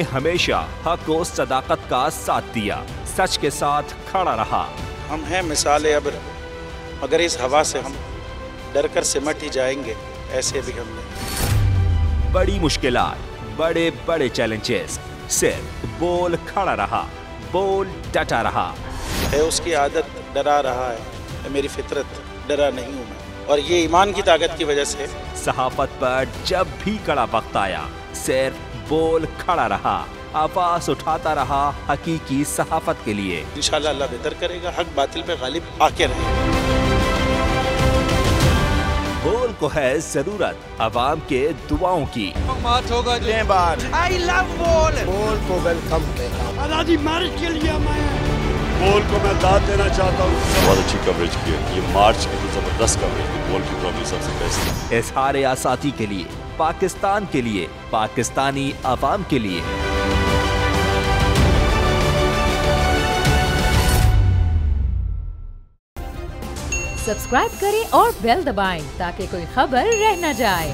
ने हमेशा हक और सदाकत का साथ दिया, सच के साथ खड़ा रहा। हम हैं मिसाल अब्र, मगर इस हवा से हम डर कर सिमट ही जाएंगे, ऐसे भी हमने। बड़ी मुश्किलात, बड़े बड़े चैलेंजेस, सिर्फ बोल खड़ा रहा, बोल डटा रहा। है उसकी आदत डरा रहा है, मेरी फितरत डरा नहीं हूँ मैं, और ये ईमान की ताकत की वजह से। सहाफत पर जब भी कड़ा वक्त आया, सिर्फ बोल खड़ा रहा, आवाज उठाता रहा हकीकी सहाफत के लिए। इंशाअल्लाह अल्लाह बेहतर करेगा, हक बातिल पे गालिब आके रहेगा। बोल को है जरूरत अवाम के दुआओं की। होगा आई लव बोल। बोल को वेलकम कहता आजादी मार्च के लिए मैं बोल को मैं दाद देना चाहता हूँ। बहुत अच्छी कवरेज की है, ये मार्च की तो जबरदस्त कवरेज है, बोल की प्रॉब्लम सबसे बेस्ट। इज़हार आज़ादी के लिए, पाकिस्तान के लिए, पाकिस्तानी अवाम के लिए। सब्सक्राइब करें और बेल दबाएं ताकि कोई खबर रह न जाए।